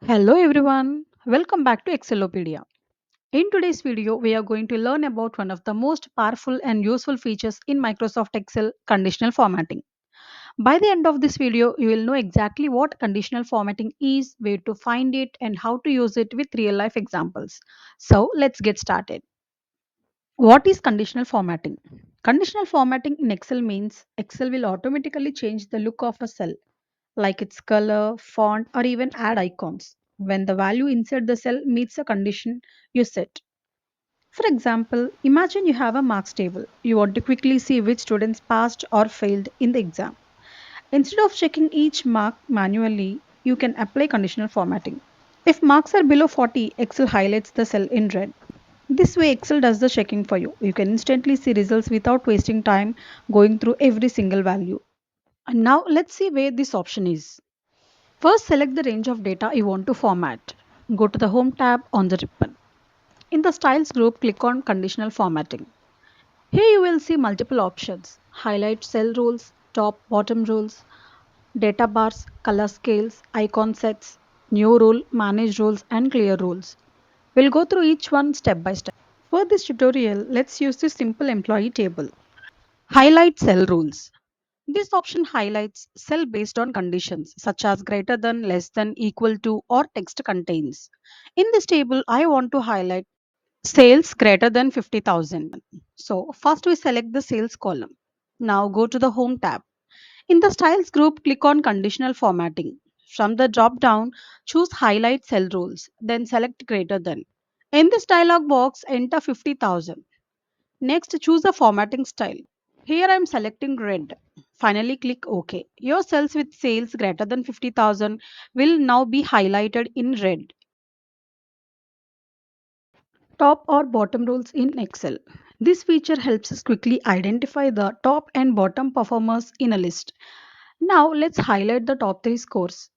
Hello everyone, welcome back to Excelopedia. In today's video, we are going to learn about one of the most powerful and useful features in Microsoft Excel, conditional formatting. By the end of this video, you will know exactly what conditional formatting is, where to find it, and how to use it with real life examples. So let's get started. What is conditional formatting? Conditional formatting in Excel means Excel will automatically change the look of a cell like its color, font, or even add icons when the value inside the cell meets a condition you set. For example, imagine you have a marks table. You want to quickly see which students passed or failed in the exam. Instead of checking each mark manually, you can apply conditional formatting. If marks are below 40, Excel highlights the cell in red. This way, Excel does the checking for you. You can instantly see results without wasting time going through every single value. And now let's see where this option is. First, select the range of data you want to format. Go to the Home tab on the ribbon. In the Styles group, click on Conditional Formatting. Here you will see multiple options. Highlight cell rules, top, bottom rules, data bars, color scales, icon sets, new rule, manage rules, and clear rules. We'll go through each one step by step. For this tutorial, let's use the simple employee table. Highlight cell rules. This option highlights cell based on conditions such as greater than, less than, equal to, or text contains. In this table, I want to highlight sales greater than 50,000. So, first we select the sales column. Now go to the Home tab. In the Styles group, click on Conditional Formatting. From the drop down, choose Highlight Cell Rules, then select Greater than. In this dialog box, enter 50,000. Next, choose a formatting style. Here I am selecting red. Finally, click OK. Your cells with sales greater than 50,000 will now be highlighted in red. Top or bottom rules in Excel. This feature helps us quickly identify the top and bottom performers in a list. Now, let's highlight the top three scores.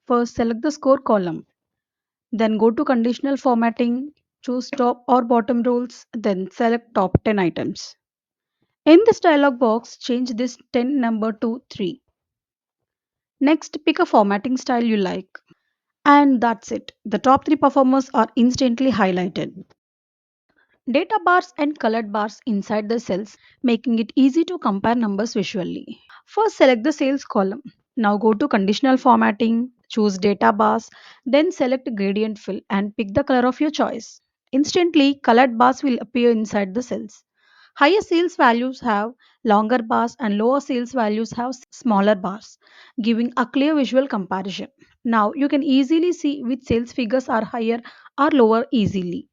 First, select the score column. Then go to conditional formatting, choose top or bottom rules, then select top 10 items. In this dialog box, change this 10 number to 3. Next, pick a formatting style you like. And that's it. The top 3 performers are instantly highlighted. Data bars and colored bars inside the cells, making it easy to compare numbers visually. First, select the sales column. Now go to conditional formatting, choose data bars, then select gradient fill and pick the color of your choice. Instantly, colored bars will appear inside the cells. Higher sales values have longer bars and lower sales values have smaller bars, giving a clear visual comparison. Now you can easily see which sales figures are higher or lower easily.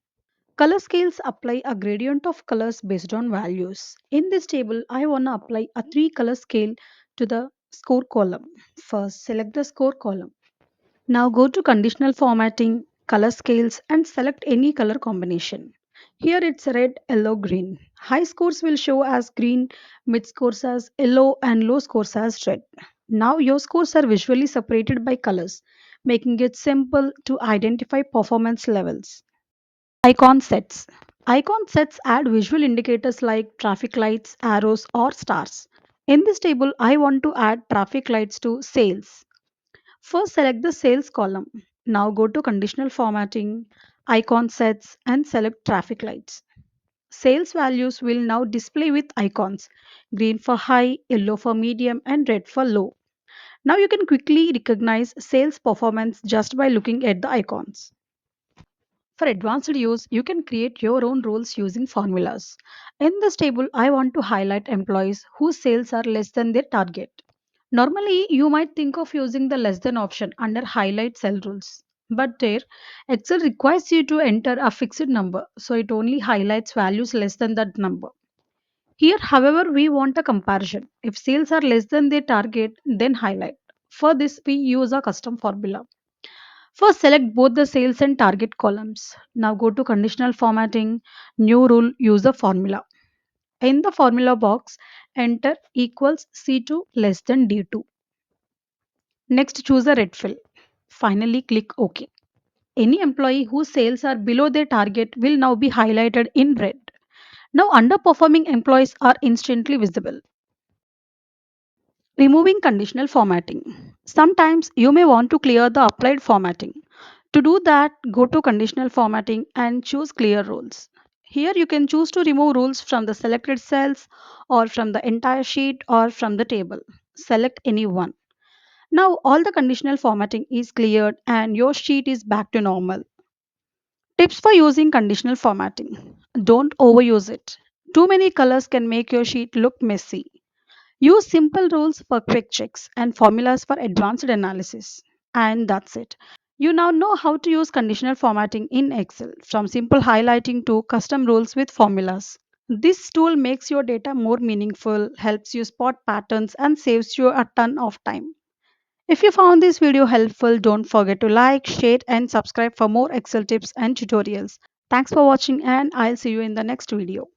Color scales apply a gradient of colors based on values. In this table, I want to apply a 3 color scale to the score column. First, select the score column. Now go to conditional formatting, color scales and select any color combination. Here it's red, yellow, green. High scores will show as green, mid scores as yellow and low scores as red. Now your scores are visually separated by colors, making it simple to identify performance levels. Icon sets. Icon sets add visual indicators like traffic lights, arrows, or stars. In this table, I want to add traffic lights to sales. First, select the sales column. Now go to conditional formatting, icon sets, and select traffic lights. Sales values will now display with icons green for high, yellow for medium, and red for low. Now you can quickly recognize sales performance just by looking at the icons. For advanced use, you can create your own rules using formulas. In this table, I want to highlight employees whose sales are less than their target. Normally, you might think of using the less than option under highlight cell rules. But there, Excel requires you to enter a fixed number, so it only highlights values less than that number. Here, however, we want a comparison. If sales are less than their target, then highlight. For this, we use a custom formula. First, select both the sales and target columns. Now go to conditional formatting, new rule, use the formula. In the formula box, enter equals C2 less than D2. Next, choose a red fill. Finally, click OK. Any employee whose sales are below their target will now be highlighted in red. Now, underperforming employees are instantly visible. Removing conditional formatting. Sometimes you may want to clear the applied formatting. To do that, go to conditional formatting and choose clear rules. Here you can choose to remove rules from the selected cells or from the entire sheet or from the table. Select any one. Now all the conditional formatting is cleared and your sheet is back to normal. Tips for using conditional formatting. Don't overuse it. Too many colors can make your sheet look messy. Use simple rules for quick checks and formulas for advanced analysis. And that's it. You now know how to use conditional formatting in Excel, from simple highlighting to custom rules with formulas. This tool makes your data more meaningful, helps you spot patterns, and saves you a ton of time. If you found this video helpful, don't forget to like, share, and subscribe for more Excel tips and tutorials. Thanks for watching, and I'll see you in the next video.